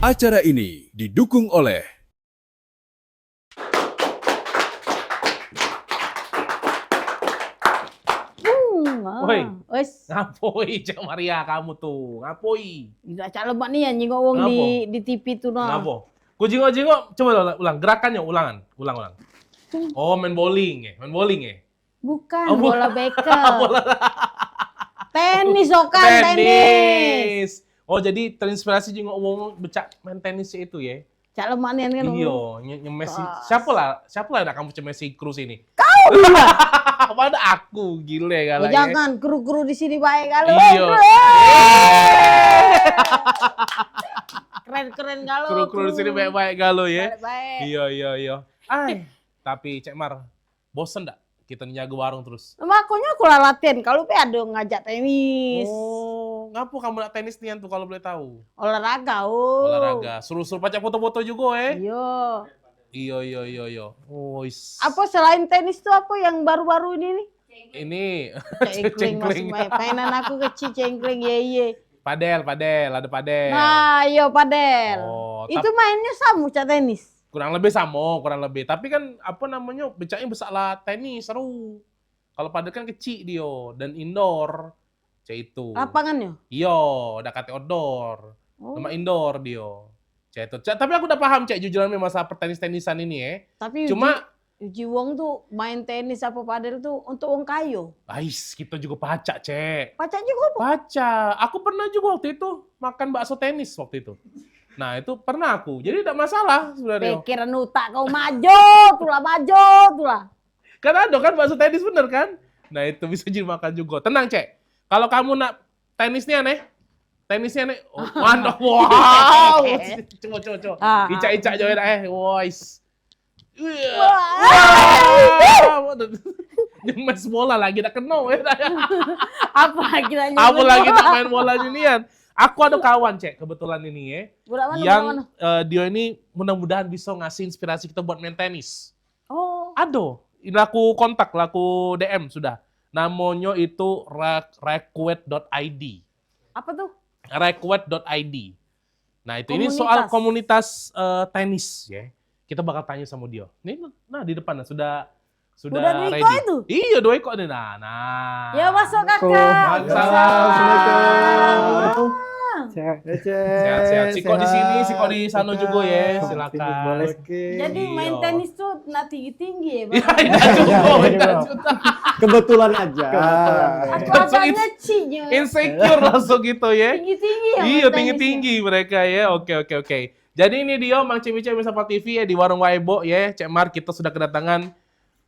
Acara ini didukung oleh Woi. Wes, Ngapoi Cek Maria kamu tuh? Ngapoi? udah cak lemak nih ya nyingok wong di TV tuh no. Ngapa? Ku jingok-jingok, coba ulang. Gerakannya ulang. Oh, main bowling ya? Bukan Oh, bola bekel. Tenis okan tenis. Oh, jadi terinspirasi jingok wong becak main tenis itu ya? Cak lemak nih kan. Iya, Messi. Siapa lah yang kamu Messi Cruz ini? Kau lah. Pada aku, gile Oh, kalau jangan kru-kru di sini baik kalau. Iya. Keren-keren kalau. Kru-kru di sini baik-baik galau ya. Baik. Iya. Tapi Cek Mar, bosen nggak kita nyaga warung terus? Makanya aku lah latihan kalau pe ada ngajak tenis. Oh, ngapa kamu nak tenis nian tuh kalau boleh tahu? Olahraga Olahraga, suruh pacak foto-foto juga Iya. Iya. Oh, Apa selain tenis tuh apa yang baru-baru ini nih? ini Cengkling masih mainan aku kecil cengkling ye. padel, ada padel. Nah, iya padel. Oh, Itu mainnya sama cak tenis. kurang lebih. Tapi kan apa namanya, becaknya besar lah tenis seru. Kalau padel kan kecil dia dan indoor. Cek itu. Lapangannya? Iya, udah kate outdoor. Oh. Sama indoor dia. Cek itu. Tapi aku udah paham Cek jujuran masa pertenis-tenisan ini ya. Tapi Cuma Uji wong tuh main tenis apa padel tuh untuk wong kayo. kita juga pacak, Cek. Pacak juga apa? Pacak. Aku pernah juga waktu itu makan bakso tenis waktu itu. Nah, itu pernah aku. Jadi tidak masalah sebenarnya. Pikiran utak kau maju tulah. Kan ada kan bakso tenis bener kan? Nah, itu bisa jadi makan juga. Tenang, Cek. Kalau kamu nak tenisnya nih. Oh, mantap. Wow. Coba. Ah. Ica join Wois. Wah. Nyemes bola lagi tak kena. Apa lagi nanya? Apa lagi tak main bola ginian? Aku ada kawan, Cek, kebetulan ini ya. Budak mana, yang budak dia ini mudah-mudahan bisa ngasih inspirasi kita buat main tenis. Oh. Aduh, ini aku kontak, aku DM sudah. Namanya itu request.id. Apa tuh? Request.id. Nah, ini soal komunitas tenis ya. Kita bakal tanya sama dia. Ini nah di depan sudah Udah ready. Dwi itu? Iya, Dwi kok nih. Nah. Ya masuk kakak. Assalamualaikum. Sehat. Siko di sini, Siko di sana juga ya. Silakan. Boleh. Jadi main tenis tuh nggak tinggi-tinggi ya, Bang? Ya, tidak cukup. Kebetulan aja. Aku agak ngecinya. Insecure langsung gitu ya. Tinggi-tinggi ya. Iya, main tinggi-tinggi mereka ya. Oke. Jadi ini dia Mang Cemice Misapa TV ya di Warung Waibo ya. Cek Mar, kita sudah kedatangan.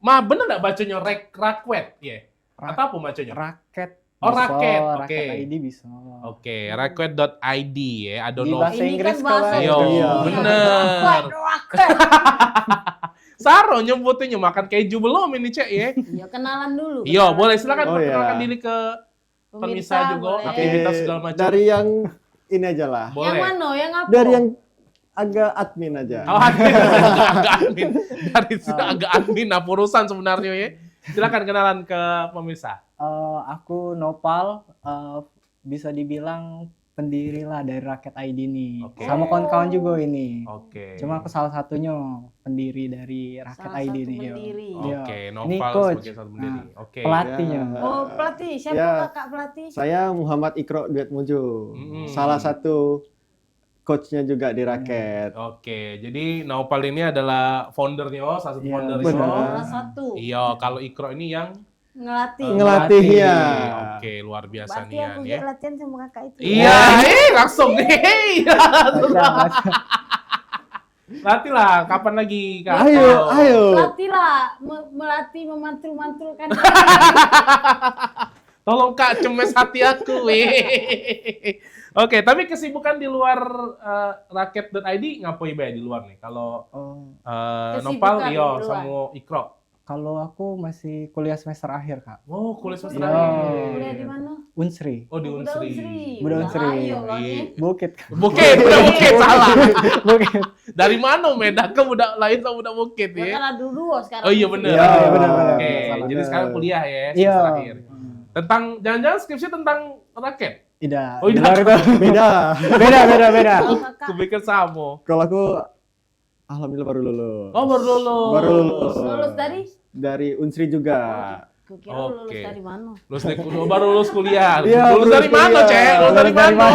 Bener nggak bacanya rakwet ya? Atau apa bacanya? Raket. Oh, raket. Raket ID bisa. Oke, rakwet.id ya. Di bahasa Ini Inggris kan bahasa kalau Iya, bener. Saro nyebutinnya makan keju belum ini, Cek ya? Iya, kenalan dulu. Iya, boleh silakan Oh, perkenalkan iya. diri ke pemirsa Pemirsa juga, boleh. aktivitas segala macam. Dari yang ini aja lah. Boleh. Yang mana? Yang apa? Dari yang agak admin aja. Oh, admin. agak admin. Dari situ agak admin, apa urusan sebenarnya ya? Silakan kenalan ke pemirsa. Aku Nopal, bisa dibilang pendiri lah dari Raket ID nih. Oke. Sama kawan-kawan juga ini. Oke. Cuma aku salah satunya pendiri dari Raket Salah ID satu nih. yo. pendiri. Iya. Oke, Ini Noval coach. sebagai satu pendiri. Nah, Oke. Pelatihnya. Oh, pelatih. Siapa Ya. kakak pelatih? Saya Muhammad Ikro Duet Mujo. Mm. Salah satu coachnya juga di raket. Oke, jadi Naupal ini adalah foundernya, salah satu Iya, foundernya. benar. Salah satu. Iya, kalau Ikro ini yang Ngelatih. Ngelatihnya. Oke, luar biasa Berarti nih aku ya. juga latihan sama kakak itu. Iya, langsung nih. Baca. Latih lah, kapan lagi Kak? Ayo. Pelatih lah. Melatih, memantul-mantulkan. Tolong Kak, cemes hati aku. Oke, tapi kesibukan di luar raket.id ngapain Bay di luar nih? Kalau Nopal, Kesibukan iya, di luar. sama Ikro. Kalau aku masih kuliah semester akhir, Kak. Oh, kuliah semester Iya. akhir. Kuliah di mana? Unsri. Oh, di Udah Unsri. Udah Unsri. Ayo, loh Iya. nih. Bukit, Kak. Bukit, udah Bukit, salah. Bukit. Dari mana Medan? Kamu udah lahir sama udah Bukit Bukan ya? ada dulu sekarang. Oh iya bener. Iya, benar. Oke, Salah. jadi sekarang kuliah ya, Iya. semester akhir. Tentang, jangan-jangan skripsi tentang raket? Tidak. Oh, di tidak. luar itu. Beda. Beda. Kalau kakak Kebaikan sama. Kalau aku alhamdulillah baru lulus. Oh, baru lulus. Baru lulus. lulus Dari Unsri juga. kukira lulus Oke. dari mana? Baru lulus kuliah. Iya, lulus lulus dari mana, kuliah. Cek? Lulus dari Lulus dari mana?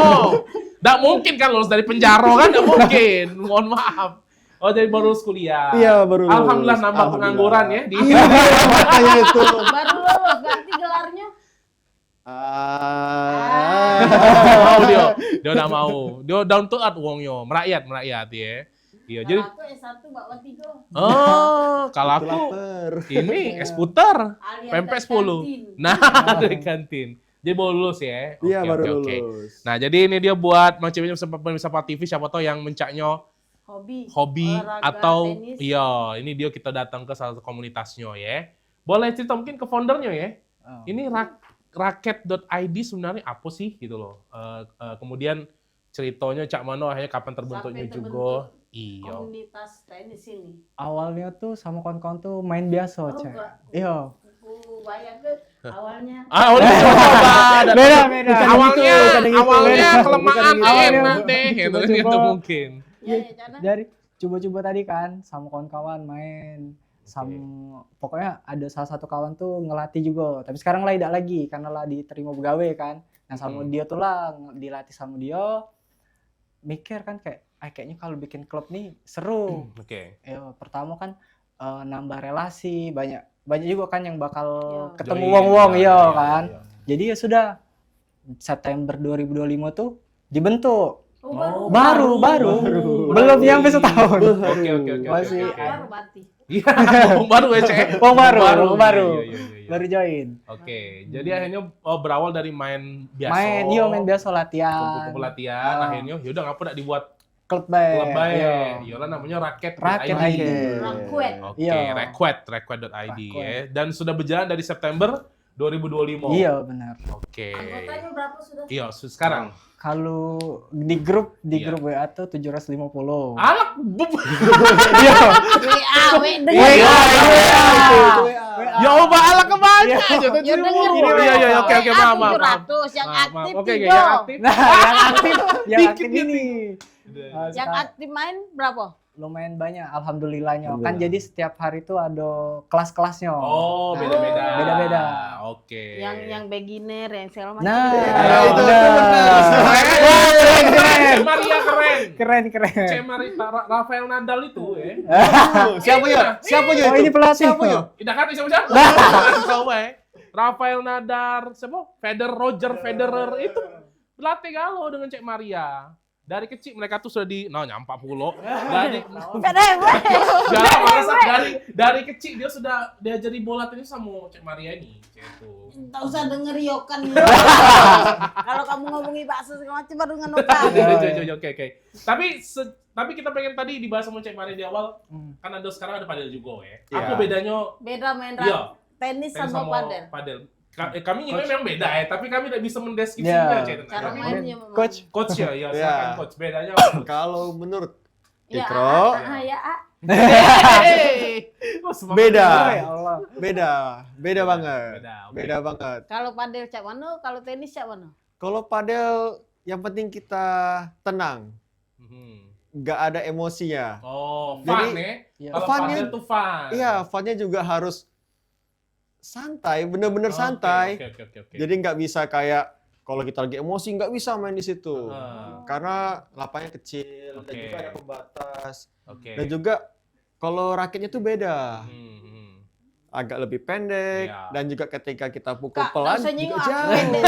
Nggak mungkin kan lulus dari penjara kan? Nggak mungkin. Mohon maaf. Oh, jadi baru lulus kuliah. Iya, baru lulus. Alhamdulillah nambah Alhamdulillah. pengangguran ya di Iya, makanya itu. Baru lulus, ganti gelarnya. mau dia udah mau. Dia down to earth wongnya, merakyat ya. Iya, jadi Kalau aku S1 bawa 3. oh, kalau aku Lapar. ini es puter, Alias pempek dari 10. kantin. Nah, dari kantin. Jadi baru lulus ya. Iya, Oke, baru oke, oke. lulus. Nah, jadi ini dia buat Mang Cemice pemirsa Pak TV, siapa tahu yang mencaknya hobi olahraga, atau tenis. iya, ini dia kita datang ke salah satu komunitasnya ya. Boleh cerita mungkin ke foundernya ya. Oh. Ini raket.id sebenarnya apa sih gitu loh. Kemudian ceritanya cak mano akhirnya kapan terbentuknya Sampai juga. terbentuk Iya. komunitas tenis ini. Awalnya tuh sama kawan-kawan tuh main biasa, Oh, Cek. enggak. Iya. Aku bayang ke awalnya. Udah coba. Beda. Awalnya bukan yang itu, awalnya beda. kelemahan Bukan yang itu. enak deh gitu Coba-coba. itu mungkin. Iya, ya, Cana. Jadi coba-coba tadi kan sama kawan-kawan main. Sama pokoknya ada salah satu kawan tuh ngelatih juga, tapi sekarang lah tidak lagi karena lah diterima pegawai kan. Nah sama dia tuh lah dilatih sama dia, mikir kan kayaknya kalau bikin klub nih seru. Oke. Ya, pertama kan nambah relasi, banyak juga kan yang bakal Iya. ketemu Join, wong-wong iya, ya iya, kan. iya. Jadi ya sudah September 2025 tuh dibentuk. Oh, Baru. Belum nyampe setahun. Oke. Masih Baru berarti. Iya, baru ya, Cek. Wong baru. Iya. Baru join. Oke, jadi akhirnya berawal dari main biasa. Main biasa latihan. Kumpul latihan, Ah. akhirnya yaudah ngapa nggak dibuat Klub bae. klub bae. Iya. Iyalah namanya Raket. Raket ID. ID. Rakwet. Oke, Iya. Rakwet.id Rakwet. ya. Dan sudah berjalan dari September 2025. Iya benar. Oke. Anggotanya berapa sudah? Iya, sekarang. Kalau di grup Iya. WA tuh 750. Alak. Iya. WA, dengar. Ya Allah, alak kebanyak. Iya. Ya denger. Iya, oke, maaf. 700, yang Maaf, aktif Oke, 3. yang aktif. Nah, yang Dikit aktif gitu. ini. Yang aktif main berapa? Lumayan banyak alhamdulillahnya. Kan Alhamdulillah. jadi setiap hari tuh ada kelas-kelasnya. Oh, beda-beda. Beda-beda. Oke. Yang beginner, yang segala macam. Nah, itu benar. Keren. Maria keren. Keren. Cek Rafael Nadal itu ya. Siapa ya? Siapa ya? Oh, ini pelatih. Siapa ya? Tidak kan siapa? Coba ya. Rafael Nadal, siapa? Roger Federer itu pelatih galau dengan Cek Maria. Dari kecil mereka tuh sudah nyampak pulau. Dari Jangan merasa dari kecil dia sudah diajari bola tenis sama Cek Maria ini. Cek itu. Tak usah denger yokan. Kalau kamu ngomongi bakso segala macam baru ngenokan. Oke. Tapi kita pengen tadi dibahas sama Cek Maria di awal. Kan ada sekarang ada padel juga ya. Apa Iya. bedanya Beda main Iya. tenis sama padel. Kami memang beda ya, tapi kami tidak bisa mendeskripsinya. Iya. Cek. Cara Kami- mainnya memang. Coach ya, silakan Iya. coach. Bedanya apa? Kalau menurut Ya, Ikro, ya, Hey! Oh, semangat Beda. juga Ya Allah. beda banget. oke. Beda banget. Kalau padel cak mana? Kalau tenis cak mana? Kalau padel yang penting kita tenang, Mhm. nggak ada emosinya. Oh, fun Jadi, ya. Iya. Kalau Fun-nya- padel tuh fun. Iya, funnya juga harus santai, bener-bener Oke, santai. Oke. Jadi nggak bisa kayak kalau kita lagi emosi nggak bisa main di situ. Ah. Karena lapangnya kecil dan Oke. juga ada pembatas. Oke. Dan juga kalau raketnya tuh beda. Mhm. Agak lebih pendek Iya. dan juga ketika kita pukul Kak, pelan usah nyinggung juga aku jauh. pendek.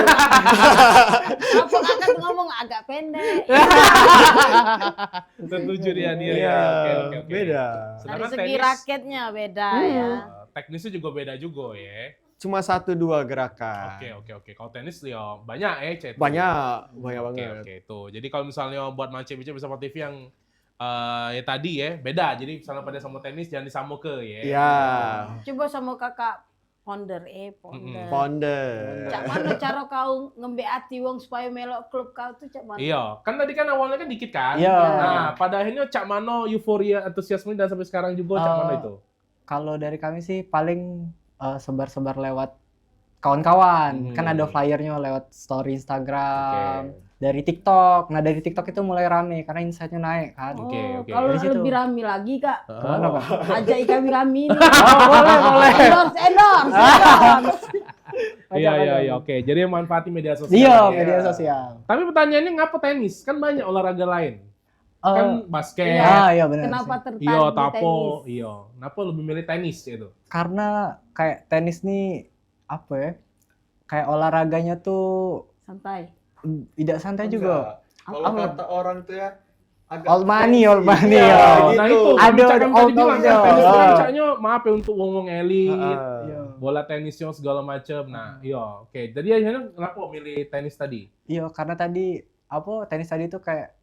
Apa kakak tuh ngomong agak pendek? Setuju dia. Iya, Oke. beda. Dari Sedangkan segi tenis, raketnya beda ya. teknisnya juga beda juga ya. Cuma 1-2 gerakan. Oke. Kalau tenis ya banyak ya, Cek. Banyak Oke, banget. tuh. Jadi kalau misalnya buat Mance-Mance bersama TV yang ya tadi ya, beda. Jadi misalnya pada sama tenis jangan disambung ke ya. Iya. Coba sama kakak ponder. Ponder. Cak mana cara kau ngembe ati wong supaya melok klub kau tuh cak mana? Iya, kan tadi kan awalnya kan dikit kan? Iya. Nah, pada akhirnya Cak Mano euforia antusiasme dan sampai sekarang juga Cak Mano itu. Kalau dari kami sih paling sebar-sebar lewat kawan-kawan. Kan Hmm. ada flyernya lewat story Instagram, Oke. dari TikTok. Nah dari TikTok itu mulai rame karena insight-nya naik kan. Oh, Oke. kalau Dari situ. lebih rame lagi Kak, Kemana, Pak? ajak kami rame ini. Boleh. Endorse. Iya, oke. Jadi manfaatin media sosial. Iya, Ya. media sosial. Tapi pertanyaannya ngapa tenis? Kan banyak olahraga lain. Kan basket. Iya benar. Kenapa sih. tertarik Iya, di tapo. tenis? Iya. Kenapa lebih milih tenis itu? Karena kayak tenis nih apa ya? Kayak olahraganya tuh Santai. tidak santai juga. Kalau Apa? kata orang tuh ya agak Old money, fancy. old money, Iya, ya. gitu. Nah itu, Ada bicara yang tadi old bilang money, kan, tenis ya. kan caknya maaf ya untuk wong-wong elit, Iya. bola tenisnya segala macam. Nah, iya, oke. Jadi akhirnya kenapa milih tenis tadi? Iya, karena tadi tenis tadi tuh kayak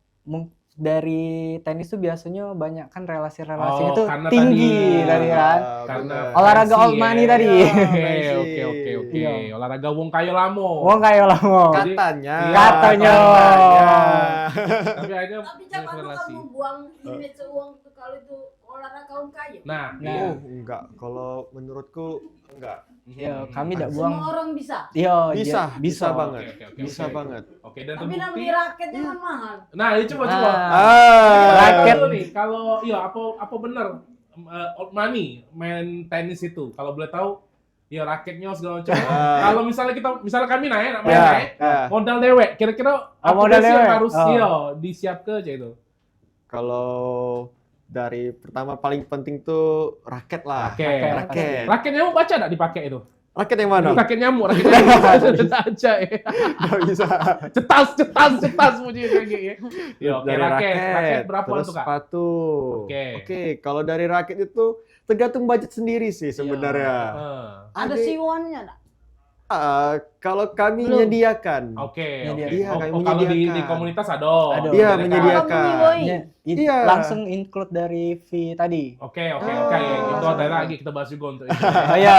dari tenis tuh biasanya banyak kan relasi-relasinya Oh, tuh karena tinggi tadi kan. Karena Olahraga fancy old money ya. tadi. Oke. Iya. Olahraga wong kayo lamo. Wong kayak lah mau. Jadi- Katanya. Iya, Katanya. Tapi akhirnya Tapi jangan relasi. kamu buang image uang tuh kalau itu olahraga kaum kaya. Nah, Nah. iya. Enggak, kalau menurutku enggak. Iya, kami tidak buang. Semua orang bisa. Iya, Bisa banget. Oke. Bisa banget. Oke, dan Tapi terbukti. beli raketnya kan mahal. Nah, ini coba. Raket. Dulu nih, kalau iya apa benar old money main tenis itu? Kalau boleh tahu, ya raketnya segala macam. Kalau misalnya kami naik, main Ya, naik, ya. modal dewek. Kira-kira apa modal sih yang dewek? harus Oh. iya disiap ke aja itu? Kalau dari pertama paling penting tuh raket lah. Raket. Raket nyamuk baca enggak dipakai itu? Raket yang mana? Raket nyamuk aja ya. Nggak bisa. Cetas bunyi kayak gitu. Ya, oke, Dari raket berapa terus tuh, Kak? sepatu. Oke. Kalau dari raket itu tergantung budget sendiri sih sebenarnya. Heeh. Ada Ada- siwonnya enggak? Kalau kami Belum. Oke, menyediakan. oke. Iya, Oh, kami kalau di menyediakan. komunitas ada. Ada. Iya, Mereka- menyediakan. Kalau beli, boy. Iya. Langsung include dari fee tadi. Oke. Itu ada lagi kita bahas juga untuk itu. Oh iya.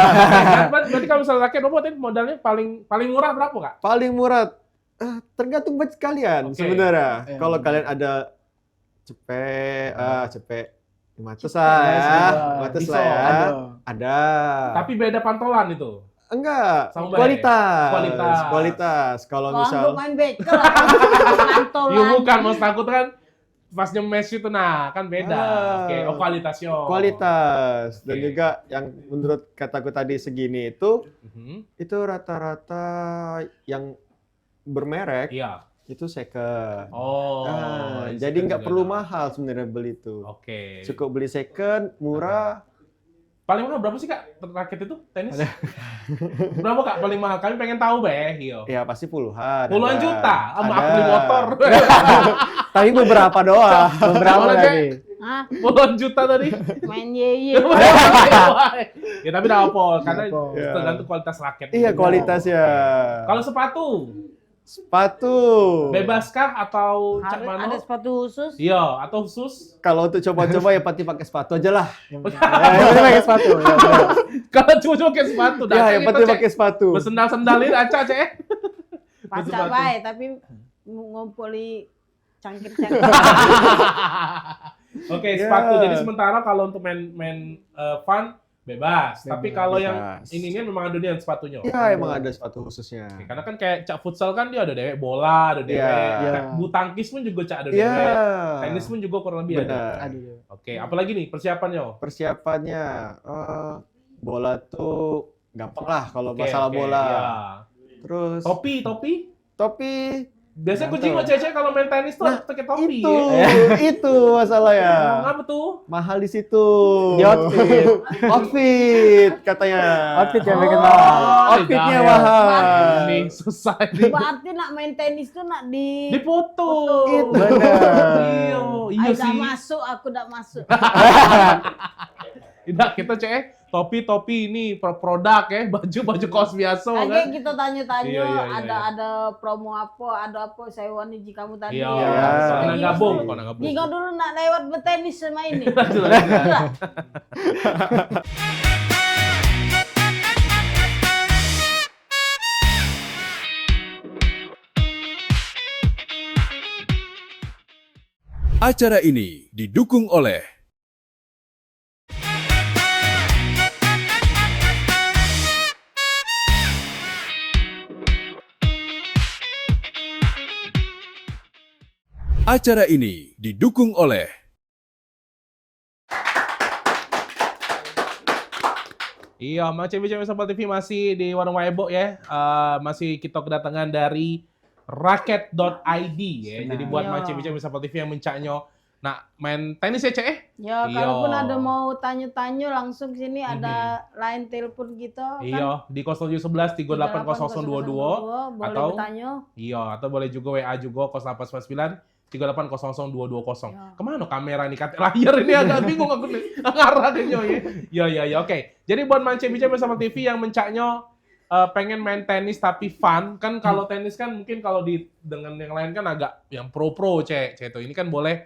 Berarti kalau misalnya raket robot ini modalnya paling murah berapa, Kak? Paling murah tergantung budget kalian Oke. sebenarnya. Iya. Kalau kalian ada cepet 500 Cepet, lah ya. bisa. 500 Bisa, lah ya. Ada. Ada. Tapi beda pantolan itu. Enggak, Sama kualitas. Kualitas. Kualitas. Kalau Kalau misal anggap main bekel lah. Mantolan. Iya bukan, mas takut kan pas nyemes itu nah kan beda. Ah. Oke, kualitasnya. kualitas dan Oke. juga yang menurut kataku tadi segini Mhm. itu rata-rata yang bermerek Iya. itu second. Oh. Jadi nggak perlu mahal sebenarnya beli itu. Oke. Cukup beli second, murah. Paling mahal berapa sih, Kak? Raket itu tenis? Berapa, Kak? Paling mahal. Kami pengen tahu, Iya. Ya pasti puluhan. Puluhan ada. juta sama Ada. aku beli motor. Tapi beberapa doang. Beberapa Sama tadi. Hah? Puluhan juta tadi. Main ye. Ya tapi udah apa? Karena Apa. Iya. tergantung kualitas raket. Iya kualitasnya. Kalau sepatu, Sepatu. bebaskah atau cak Harus mano? ada sepatu khusus. Iya, atau khusus? Kalau untuk coba-coba ya pasti pakai sepatu aja lah. Yang penting pakai sepatu. Ya, benar. Kalau cuma pakai sepatu, Ya, yang kita penting cek. pakai sepatu. Bersendal-sendalin aja, Cek. Pacak Sepatu. baik tapi ngumpuli cangkir-cangkir. Oke, Ya. sepatu. Jadi sementara kalau untuk main fun bebas. Tapi kalau yang Bebas. ininya memang ada dia yang sepatunya. Ya, emang ada sepatu khususnya. Oke, karena kan kayak cak futsal kan dia ada dewek bola, ada dewek. Iya. Kayak bulu tangkis pun juga cak ada Iya. dewek. Tenis pun juga kurang lebih ada. Benar. Aduh. Oke, apalagi nih persiapannya? Persiapannya bola tuh gampang lah kalau Oke, masalah oke, bola. iya. Terus Topi. topi Biasanya Mantap. kucing sama cewek kalau main tenis tuh Nah, pakai topi. itu Ya. itu masalahnya. Apa tuh? Mahal di situ. Di outfit. Outfit katanya. Outfit yang bikin Oh, mahal. Outfitnya tidak. mahal. Ini susah ini. Berarti nak main tenis tuh nak Dipoto. Itu. Iya, iya Ay, sih. dak masuk, aku dak masuk. Tidak, kita cek topi ini produk ya, baju kaos biasa kan. Kayak kita tanya-tanya Iya, iya, iya, ada promo apa, ada apa saya wanita kamu tadi. Iya, Iya. karena Jadi gabung, dulu- karena gabung. Jika dulu nak lewat bertenis sama ini. Acara ini didukung oleh Acara ini didukung oleh Iya, Macam Bicara Baseball TV masih di Warung Waebo ya. Masih kita kedatangan dari raket.id ya. Benar. Jadi buat Iya. Macam Bicara Baseball TV yang mencaknya nak main tenis ya, Cek? Ya, Iya. kalaupun ada mau tanya-tanya langsung sini ada line telepon kita kan. Iya, di 0711 380022 boleh atau- bertanya. Iya, atau boleh juga WA juga 0899 38002220. Ya. Kemana kamera nih? Kata layar ini agak bingung aku nih. Ngarah kayaknya ya. Ya, oke. Jadi buat Mancing Bicara bersama TV yang mencaknya pengen main tenis tapi fun. Kan kalau tenis kan mungkin kalau dengan yang lain kan agak yang pro-pro, Cek. Itu ini kan boleh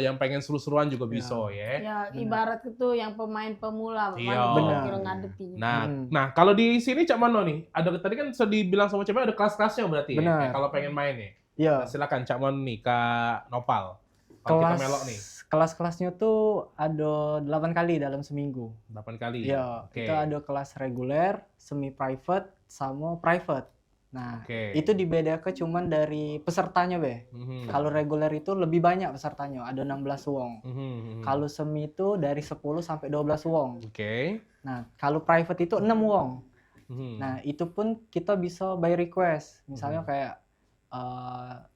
yang pengen seru-seruan juga bisa ya. Ya, ibarat itu yang pemain pemula, Iya. mana Benar. kira ngadepinya. Nah, kalau di sini Cak Mano nih, ada tadi kan sudah dibilang sama Cak Mano ada kelas-kelasnya berarti ya. Benar. Kalau pengen main nih. Iya. Nah, silakan Cak Mano nih, Kak Nopal. Kalau kita melok nih, Kelas-kelasnya tuh ada 8 kali dalam seminggu. 8 kali. Iya, Oke. kita ada kelas reguler, semi private, sama private. Nah, Oke. itu dibedakan cuman dari pesertanya, Be. Mhm. Kalau reguler itu lebih banyak pesertanya, ada 16 wong. Mhm. Kalau semi itu dari 10 sampai 12 wong. Oke. Nah, kalau private itu 6 wong. Mhm. Nah, itu pun kita bisa by request. Misalnya kayak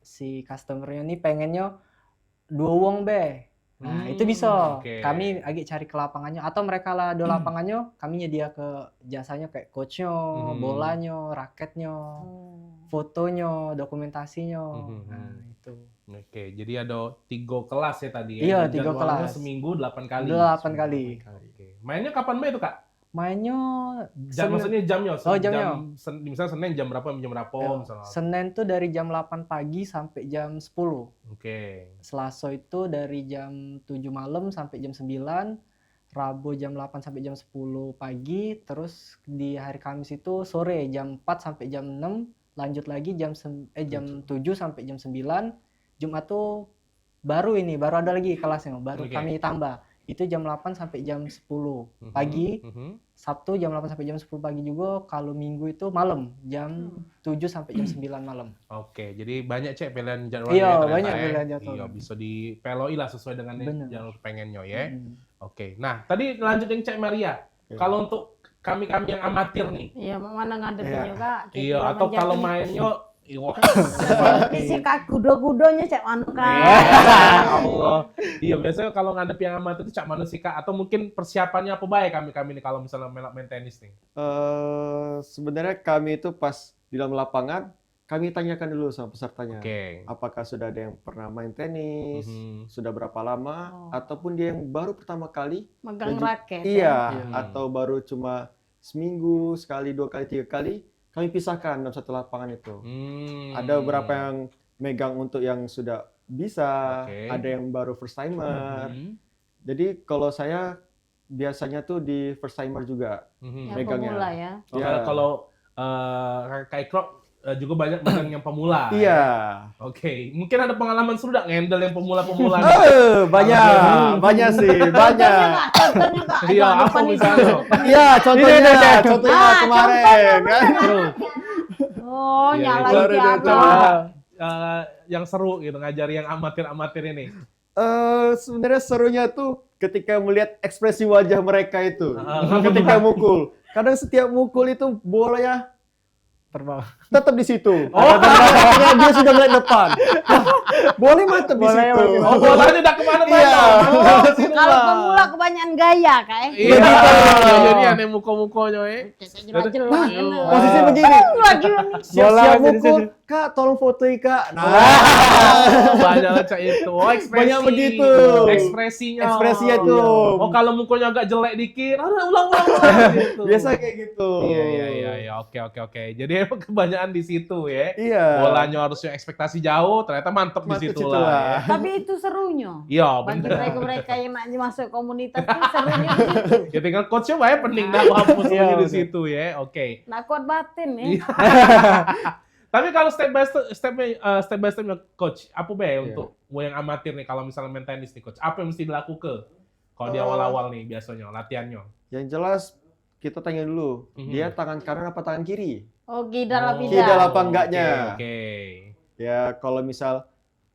si customer-nya ini pengennya 2 wong, Be. Nah, itu bisa. Oke. Kami lagi cari ke lapangannya atau mereka lah ada lapangannya, kami nyedia ke jasanya kayak coachnya, bolanya, raketnya, fotonya, dokumentasinya. Nah, itu. Oke, jadi ada 3 kelas ya tadi ya. Iya, Dan 3 jadwalnya kelas. seminggu 8 kali. 8 kali. Oke. Mainnya kapan Mbak itu, Kak? Mainnya Maksudnya jamnya? Oh, jamnya. Misalnya Senin jam berapa misalnya? Senin tuh dari jam 8 pagi sampai jam 10. Oke. Selasa itu dari jam 7 malam sampai jam 9. Rabu jam 8 sampai jam 10 pagi. Terus di hari Kamis itu sore jam 4 sampai jam 6. Lanjut lagi jam 7 sampai jam 9. Jumat tuh baru ada lagi kelasnya, baru Oke. kami tambah. Itu jam 8 sampai jam 10 pagi. Sabtu jam 8 sampai jam 10 pagi juga. Kalau Minggu itu malam jam 7 sampai jam 9 malam. Oke, jadi banyak Cek pilihan jadwalnya Iya, ternyata banyak ya. pilihan jadwal. Iya, bisa dipeloi lah sesuai dengan Bener. jalur pengennya ya. Mm. Oke. Nah, tadi lanjutin Cek Maria. Kalau untuk kami yang amatir nih. Iya, mana ngadepinya, Kak? Iya, atau kalau mainnya si Kak gudo-gudonya cek mana, Kak? Allah. Iya, biasanya kalau ngadep yang amatir itu Cak mana sih, Kak? Atau mungkin persiapannya apa baik kami nih kalau misalnya main tenis nih? Sebenarnya kami itu pas di dalam lapangan, kami tanyakan dulu sama pesertanya. Oke. Apakah sudah ada yang pernah main tenis, Mhm. sudah berapa lama, ataupun dia yang baru pertama kali, Megang Dan raket. iya, Iya. atau baru cuma seminggu, sekali, 2 kali, 3 kali, kami pisahkan dalam satu lapangan itu. Ada beberapa yang megang untuk yang sudah bisa, Oke. ada yang baru first timer. Mhm. Jadi kalau saya biasanya tuh di first timer juga. Yang megangnya. pemula ya. Oh, Iya. kalau Kak Ikro juga banyak megang yang pemula. Iya. Oke, mungkin ada pengalaman seru nggak ngendel yang pemula-pemula? Banyak sih, banyak. Contohnya, Kak. Iya, Aduh, apa lupa nih. misalnya? Iya, contohnya kemarin kan. Oh, Iya, nyalain baru piano. Coba yang seru gitu ngajari yang amatir-amatir ini. Sebenarnya serunya tuh ketika melihat ekspresi wajah mereka itu Ah. ketika mukul. Kadang setiap mukul itu bolanya Terbang. tetap di situ. Karena dia sudah melihat depan. Boleh mantep di Boleh, situ. Oh, bolanya udah kemana-mana. Iya. Kalau pemula kebanyakan gaya, Kak. Iya, gitu. Jadi aneh muka-mukanya ya. Jelas-jelas. Posisi begini. Lagi Siap-siap Bola, mukul. Kak, tolong fotoi, Kak. Nah, Banyak Cak itu. Oh, ekspresi. Banyak begitu. Ekspresinya. ekspresinya tuh. Oh, kalau mukanya agak jelek dikit, ulang-ulang gitu. Biasa kayak gitu. Iya. Oke. Jadi emang kebanyakan di situ ya. Iya. Bolanya harusnya ekspektasi jauh, ternyata mantep di Mantep situ situ lah. lah. Ya. Tapi itu serunya. Iya, Bagi bener. mereka yang nak masuk komunitas itu serunya di situ. Ya tinggal coachnya ya penting dah hapus Iya, di bener. situ ya. Oke. Nak kuat batin ya. Iya. Tapi kalau step by stepnya coach, apa be untuk yang amatir nih kalau misalnya main tenis nih coach, apa yang mesti dilakukan kalau di awal-awal nih biasanya latihannya? Yang jelas kita tanya dulu, Mhm. dia tangan kanan apa tangan kiri? Oh, gidal Oh. apa Kidal apa enggaknya? Oke. Ya kalau misal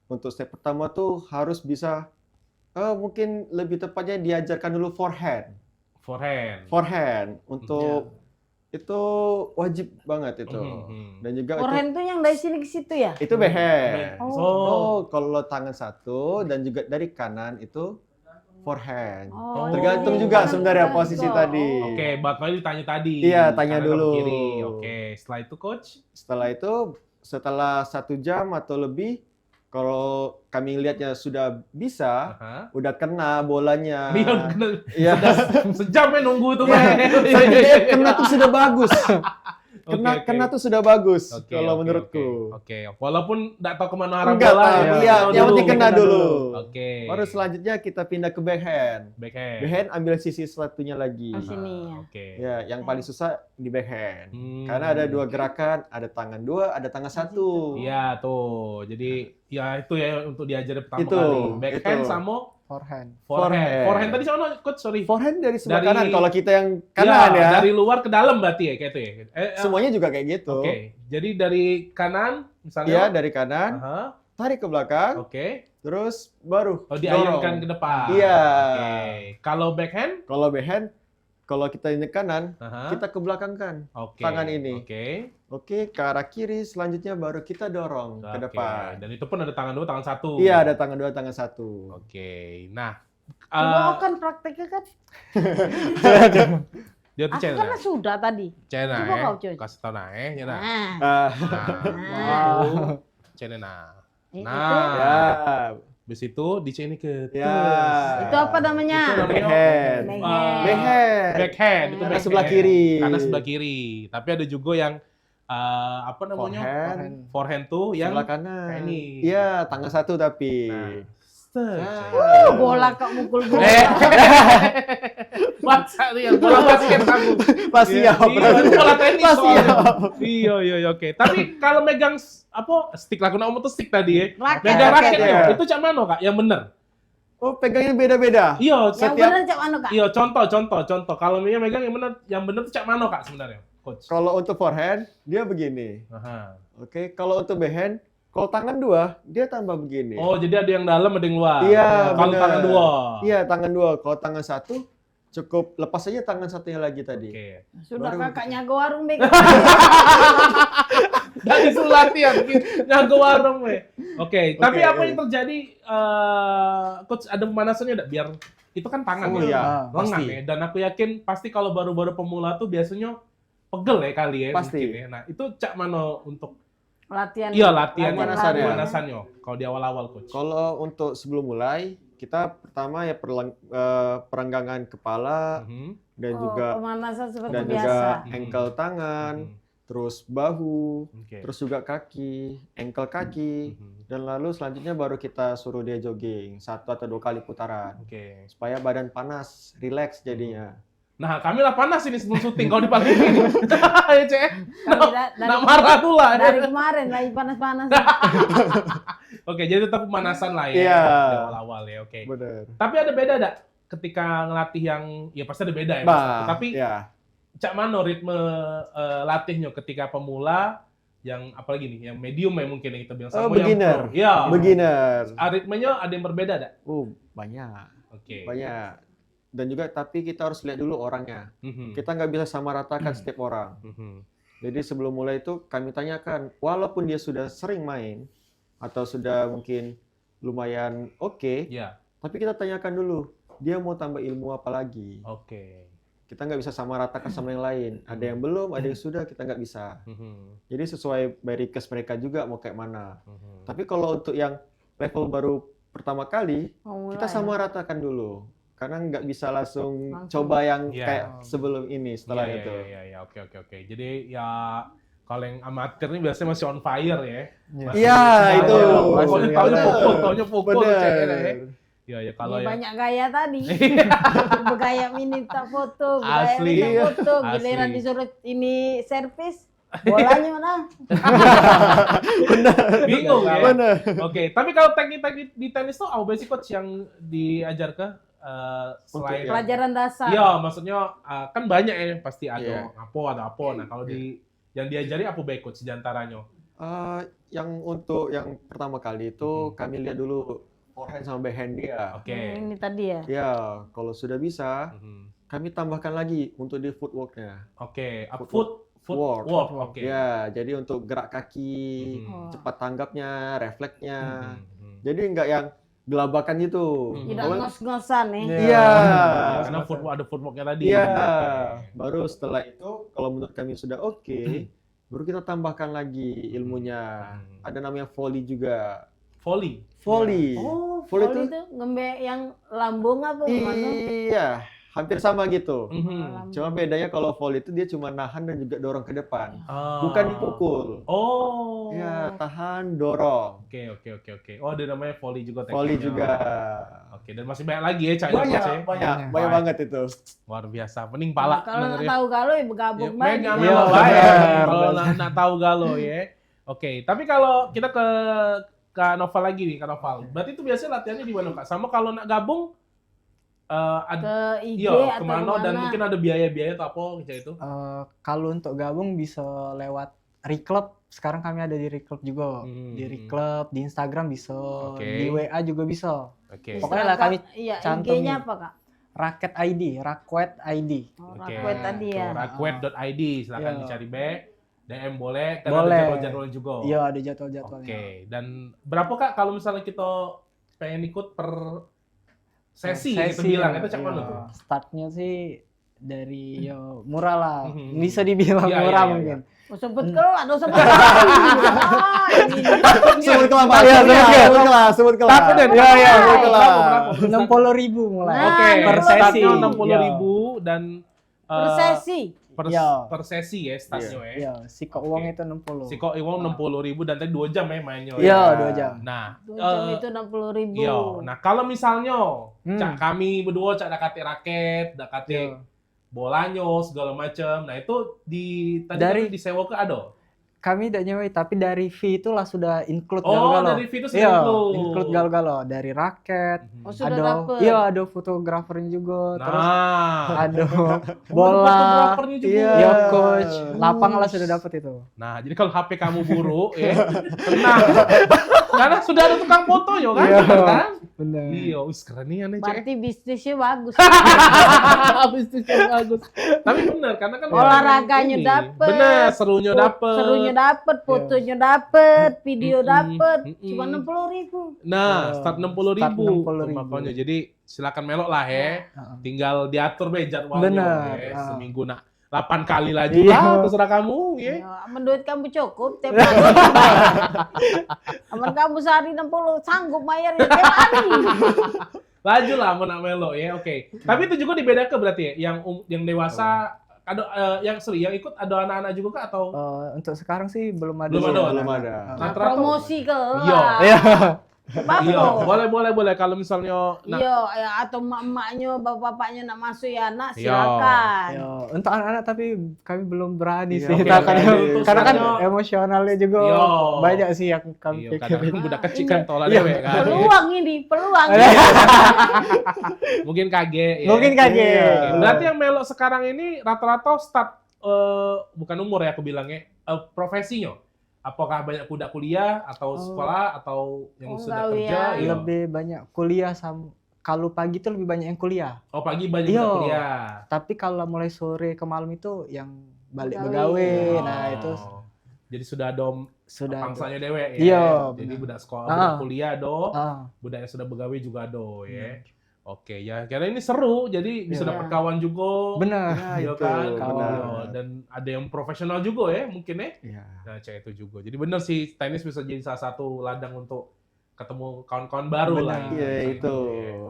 untuk step pertama tuh harus bisa mungkin lebih tepatnya diajarkan dulu forehand. Forehand untuk itu wajib banget itu. Dan juga Forehand tuh yang dari sini ke situ ya? itu backhand. Oh. Kalau tangan satu dan juga dari kanan itu forehand. Oh, Tergantung jadi juga kanan sebenarnya kiri posisi gitu. tadi. Oke, bakal ditanya tadi. Iya, tanya Kanan dulu. atau kiri. Oke, setelah itu coach. Setelah itu, setelah 1 jam atau lebih, kalau kami lihatnya sudah bisa, udah kena bolanya. Dia kena Iya. sejam ya nunggu tuh. Kena tuh sudah bagus. Oke. Kena tuh sudah bagus Oke, kalau oke, menurutku. Oke, walaupun nggak tahu kemana arah Enggak bola. tahu, ya, iya, tahu yang penting kena dulu. Oke. Baru selanjutnya kita pindah ke backhand. Backhand. Backhand ambil sisi satunya lagi. Di sini ya. Oke. Ya, yang paling susah di backhand. Hmm. Karena ada 2 gerakan, ada tangan 2, ada tangan 1. Iya tuh. Jadi ya itu ya untuk diajarin pertama Itu, kali. Backhand itu. sama Forehand. forehand. Forehand tadi soalnya coach, sorry. Forehand dari sebelah Dari- kanan. Kalau kita yang kanan ya, Dari luar ke dalam berarti ya kayak itu ya. semuanya juga kayak gitu. Oke. Jadi dari kanan Iya, misalnya. dari kanan, Aha, tarik ke belakang, Oke. terus baru Oh, diayunkan dorong. ke depan. Iya. Oke. Kalau backhand? Kalau backhand, kalau kita ini kanan, Aha. kita ke belakang kan. Oke. tangan ini. Oke. Oke, ke arah kiri, selanjutnya baru kita dorong ke Oke. depan. Dan itu pun ada tangan 2, tangan 1. Iya, ada tangan 2, tangan 1. Oke. Nah, Coba kan prakteknya kan. dia tuh Aku Cina. kan sudah tadi. Cina Coba kau, ya. Coach. Kasih tau nah ya. Nah. Nah, Ah, Nah. Cina nah. itu. Nah. ya, Habis itu di sini ke ya. Itu apa namanya? Itu namanya Backhand. Backhand. Backhand. backhand. Itu Kanan backhand. sebelah kiri. Kanan sebelah kiri. Tapi ada juga yang apa namanya? Forehand. Forehand tuh yang Sebelah kanan. kayak ini. Iya, tangan 1 tapi. Nah, Bola kau mukul bola. Masa nih yang bola basket kamu. Pas siap. Iya, itu bola tenis Pas soalnya. siap. Iya, oke. Tapi kalau megang apa stick lah, aku ngomong tuh stick tadi ya. Raket. Megang Raket, raketnya, ya. itu cak mana kak? Yang bener? Oh, pegangnya beda-beda. Iya, Yang setiap. benar cak mana kak? Iya, contoh. Kalau megang yang bener tuh cak mana kak sebenarnya, coach? Kalau untuk forehand, dia begini. Aha. Oke, kalau untuk backhand, kalau tangan 2, dia tambah begini. Oh, jadi ada yang dalam, ada yang luar. Iya, Kalau bener. tangan 2. Iya, tangan 2. Kalau tangan 1, cukup lepas aja tangan satunya lagi tadi. Oke. Sudah Baru- kakaknya ke warung deh. Dari latihan, nyago warung weh. Oke, tapi Oke. apa yang terjadi, coach, ada pemanasannya enggak? Biar itu kan tangan Oh ya, iya, lengan pasti. ya. Dan aku yakin pasti kalau baru-baru pemula tuh biasanya pegel ya kali ya. Pasti. mungkin ya. Nah, itu cak mano untuk Latihan. latihan Pemanasannya. pemanasannya kalau di awal-awal, coach. Kalau untuk sebelum mulai, kita pertama ya perenggangan kepala Mhm. dan Oh, juga pemanasan seperti dan biasa. juga Hmm. ankle tangan, Mhm. terus bahu, Oke. terus juga kaki, ankle kaki, Mhm. dan lalu selanjutnya baru kita suruh dia jogging 1 atau 2 kali putaran Oke. supaya badan panas, rileks jadinya. Nah, kami lah panas ini sebelum syuting kalau dipanggil ini. Ya, Cek. Kami Nak marah tuh lah. dari kemarin lagi panas-panas. Oke, jadi tetap pemanasan lah ya. Iya. Di awal-awal ya, oke. Benar. Tapi ada beda enggak ketika ngelatih yang ya pasti ada beda ya, Mas. Bah, Tapi ya. cak mano ritme latihnya ketika pemula yang apalagi nih, yang medium ya mungkin yang kita bilang Oh, sama yang beginner. pro. Iya. Beginner. Ritmenya ada yang berbeda enggak? Banyak. Oke. Banyak. Dan juga tapi kita harus lihat dulu orangnya. Mhm. Kita nggak bisa samaratakan setiap orang. Mhm. Jadi sebelum mulai itu kami tanyakan, walaupun dia sudah sering main atau sudah mungkin lumayan oke, Iya. tapi kita tanyakan dulu, dia mau tambah ilmu apa lagi. Oke. Kita nggak bisa samaratakan sama yang lain. Ada yang belum, ada yang sudah, kita nggak bisa. Mhm. Jadi sesuai by request mereka juga mau kayak mana. Mhm. Tapi kalau untuk yang level baru pertama kali, Mau kita mulai. samaratakan dulu. Karena nggak bisa langsung Langsung. coba yang Iya. kayak sebelum ini, setelah Iya, itu. Iya, oke. Jadi ya kalau yang amatir ini biasanya masih on fire ya. Masih Iya, semangat itu. ya. Masih Pokoknya semangat. taunya pukul Bener. cek ya. Iya, ya kalau Ini yang banyak gaya tadi. Bergaya minta foto, bergaya Asli. minta Iya. foto. Giliran Asli. disuruh ini servis, bolanya mana? bingung ya. Bener. Oke, tapi kalau teknik-teknik di tenis tuh apa sih coach yang diajar ke selain Untuk Pelajaran dasar. Iya, maksudnya kan banyak ya pasti ada Iya. ada apa. Nah, kalau di yang diajari apa baik coach di antaranya? Yang untuk yang pertama kali itu kami lihat dulu forehand sama backhand dia. Oke. Ini tadi ya. Ya, kalau sudah bisa, Mhm. kami tambahkan lagi untuk di footwork-nya. Oke, Footwork. footwork. Oke. Ya, jadi untuk gerak kaki, Mhm. cepat tanggapnya, refleksnya. Mhm. Jadi nggak yang gelabakan gitu. Mhm. Tidak Kalau- ngos-ngosan nih. Iya. Karena ada footworknya tadi. Iya. Oke. Baru setelah itu, kalau menurut kami sudah oke, baru kita tambahkan lagi ilmunya. Ada namanya volley juga. Volley. Volley. Oh, Volley volley itu ngembe yang lambung apa gimana? Iya, hampir sama gitu. Mhm. Cuma bedanya kalau volley itu dia cuma nahan dan juga dorong ke depan. Ah. Bukan dipukul. Oh. Ya, tahan, dorong. Oke. Oh, ada namanya volley juga Volley tekniknya. juga. Oke, dan masih banyak lagi ya Cak Banyak, Coach, ya? banyak Wah, banget itu. Luar biasa. Pening pala. Kalau nggak dengerin. tahu galau ya Ya, bergabung Mega banget. Melo Iya, baik. benar. Kalau nak tahu galau ya. Oke, tapi kalau kita ke Kak Noval lagi nih, Kak Noval. Berarti itu biasanya latihannya di mana, Kak? Sama kalau nak gabung Ke IG iya, atau kemana dan kemana? mungkin ada biaya-biaya atau apa kayak itu? Kalau untuk gabung bisa lewat Reclub. Sekarang kami ada di Reclub juga. Di Reclub, di Instagram bisa, Oke. di WA juga bisa. Oke. Pokoknya lah kami Iya, cantumin. IG-nya apa, Kak? Raket ID, Rakwet ID. Oh, Oke. Rakwet tadi ya. Rakwet.id, silakan Iya. dicari be. DM boleh, kan Boleh. ada jadwal-jadwal juga. Iya, ada jadwal-jadwalnya. Oke, dan berapa Kak kalau misalnya kita pengen ikut per sesi, gitu bilang, itu cak mana iya. tuh? Startnya sih dari ya murah lah. Mhm. Bisa dibilang Iya, murah iya, iya, mungkin. Oh, sebut kelas, sebut kelas. Sebut kelas, Iya, sebut kelas, sebut kelas. Tapi dan Iya, iya. Sebut kelas. 60.000 mulai. Nah, Oke, per betul. sesi. startnya 60.000 dan Per sesi. Iya. per sesi ya startnya ya. Iya, siko uang itu 60. Siko Iwong 60.000 dan tadi 2 jam ya mainnya. Iya, ya. 2 jam. Nah, 2 jam itu 60.000. iya. Nah, kalau misalnya Hmm. cak kami berdua cak dakati raket, dakati Iya. bolanya segala macam. Nah, itu tadi Dari- kan disewa ke ada. Kami tidak nyewai, tapi dari fee itulah sudah include Oh, galo-galo. dari fee itu sudah Iya, include. include galo-galo. Dari raket, Oh, sudah ada dapet. iya ada fotografernya juga, terus Nah, ada Ada bola, fotografernya juga. Iya. iya coach, lapang lah sudah dapat itu. Nah, jadi kalau HP kamu buruk, ya, tenang. Karena sudah ada tukang foto, yo kan? Iya. Kan? Benar. Iya, wis keren nih aneh, Cek. Berarti bisnisnya bagus. Habis itu yang bagus. Tapi benar, karena kan Olahraganya ini. dapet. Benar, serunya dapet. Serunya dapet, fotonya dapet, video Mm-mm, dapet. mm-mm. Cuma 60.000. Nah, start 60.000. Start 60.000. Makanya jadi silakan melok lah ya. Heeh. Tinggal diatur be jadwalnya. Benar, ya. ah. Seminggu nak 8 kali lagi Iya. lah, terserah kamu ya. Ya, aman duit kamu cukup tiap hari. Aman kamu sehari 60 sanggup bayar ya tiap hari. Laju lah mau nak melo ya, oke. Tapi itu juga dibedakan berarti ya, yang dewasa, ada yang yang ikut ada anak-anak juga kah atau? Untuk sekarang sih belum ada. Belum ada. Belum ada. Nah, rata-rata- Promosi ke Iya. Iya. Iya, boleh kalau misalnya Iya, ya, atau emak-emaknya, bapak-bapaknya nak masuk ya anak Iya. silakan. Ya, untuk anak-anak tapi kami belum berani Iya, sih. oke, Karena, oke. karena kan Terus emosionalnya juga Iya. banyak sih yang kami iya, pikirin. kadang budak kecil kan tolak Iya. dewek kan. Peluang ini, peluang. Mungkin kaget ya. Mungkin kaget. Oke, berarti yang melok sekarang ini rata-rata start bukan umur ya aku bilangnya, profesinya. Apakah banyak kuda kuliah atau sekolah atau yang Oh, sudah enggak, kerja? ya. Iya. Lebih banyak kuliah sama kalau pagi itu lebih banyak yang kuliah. Oh, pagi banyak Iya. kuda kuliah. Tapi kalau mulai sore ke malam itu yang balik Begawe. begawe. Oh. Nah, itu Jadi sudah ada sudah ada. pangsanya dewek ya. Iya, Jadi benar. budak sekolah, Ah. budak kuliah do, Ah, budak yang sudah begawe juga do ya. Oke ya, karena ini seru, jadi bisa Iya. dapat kawan juga. benar. Iya itu, kan, kawan. Iya, dan ada yang profesional juga ya mungkin ya. Iya. Nah, cek itu juga. Jadi bener sih, tenis bisa jadi salah satu ladang untuk ketemu kawan-kawan baru Benar. lah. Iya, itu.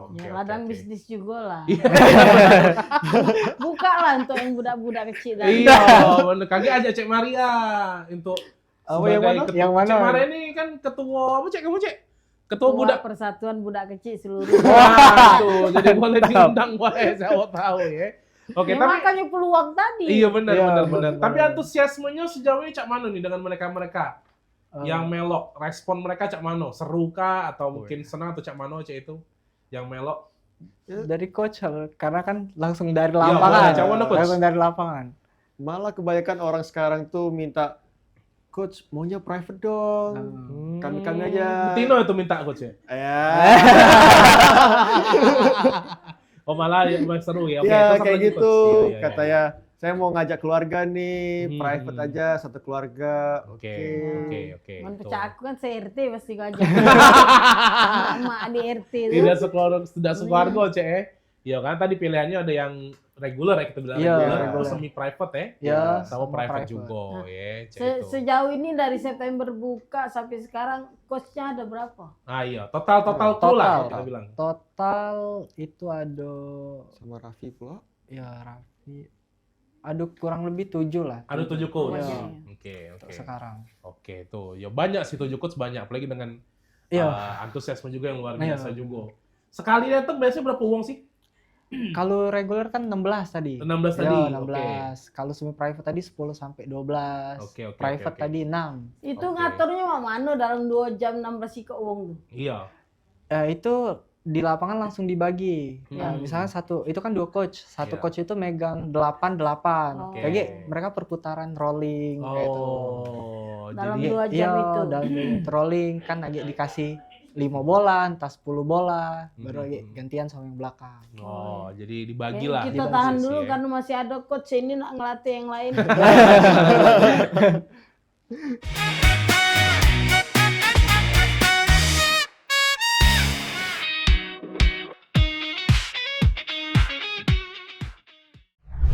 Oke, Ya, oke, ladang oke. bisnis juga lah. Iya. Buka lah untuk yang budak-budak kecil dan Iya, bener. Kagak aja Cek Maria untuk Apa yang mana? ketua. Yang mana? Cek Maria ini kan ketua apa Cek kamu Cek? Ketua budak. Persatuan Budak Kecil seluruh. Wah, tuh. Jadi boleh diundang boleh, saya mau tahu ya. Oke, Ya, tapi makanya peluang tadi. iya benar Iya, benar. benar. Tapi antusiasmenya sejauh ini Cak Mano nih dengan mereka-mereka yang melok, respon mereka Cak Mano, seru kah atau mungkin senang atau Cak Mano Cak itu yang melok? dari coach karena kan langsung dari boleh. lapangan. Coba dong, coach. Langsung dari lapangan. Malah kebanyakan orang sekarang tuh minta coach maunya private dong. Kami aja. Tino itu minta coach ya. Ya. Oh malah yang seru ya. Oke, Ya terus apa kayak lagi, gitu. Coach? Iya, iya, Katanya saya mau ngajak keluarga nih, private aja satu keluarga. Oke. Man Tuh. pecah aku kan se-RT pasti ngajak. Mak di RT itu. Tidak sekeluarga, Cek. Ya kan tadi pilihannya ada yang reguler ya kita bilang Iya, reguler, reguler. semi private ya. Ya, Sama private private. juga ya, Cek itu. Sejauh ini dari September buka sampai sekarang coachnya ada berapa? Ah iya, total kru lah Total. kita bilang. Total itu ada Sama Raffi pula. ya Raffi. Aduh kurang lebih 7 lah. Ada 7 coach. Iya. Oke. Sekarang. Oke, tuh. Ya banyak sih 7 coach banyak apalagi dengan Iya. antusiasme juga yang luar Iya. biasa juga. Sekali datang biasanya berapa uang sih? Kalau reguler kan 16 tadi. 16 Ya, tadi. 16. Kalau semi private tadi 10 sampai 12. Oke. Private Oke. tadi 6. Itu Oke. ngaturnya mana dalam 2 jam 16 iko uang tuh. Iya. Itu di lapangan langsung dibagi. Ya, Hmm. misalnya itu kan 2 coach. Satu Iya. coach itu megang 8. Oke. Kayak gitu, mereka perputaran rolling kayak itu. Oh, Dalam jadi 2 jam itu. Dalam 2 jam itu rolling kan lagi dikasih 5 bola, entah 10 bola, baru lagi gantian sama yang belakang. oh, jadi dibagi Kayaknya lah. kita di tahan posisi dulu ya. karena masih ada coach ini nak ngelatih yang lain.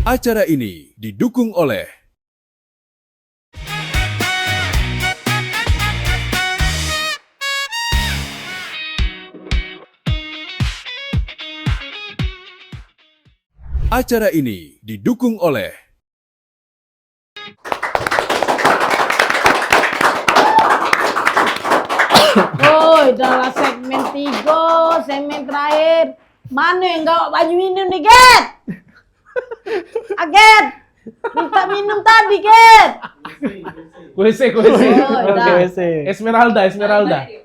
Acara ini didukung oleh Acara ini didukung oleh Woi, dalam segmen 3, segmen terakhir. Mana yang gak baju minum nih, Get? Get! Minta minum tadi, Get! WC. Oh, udah. WC. Esmeralda.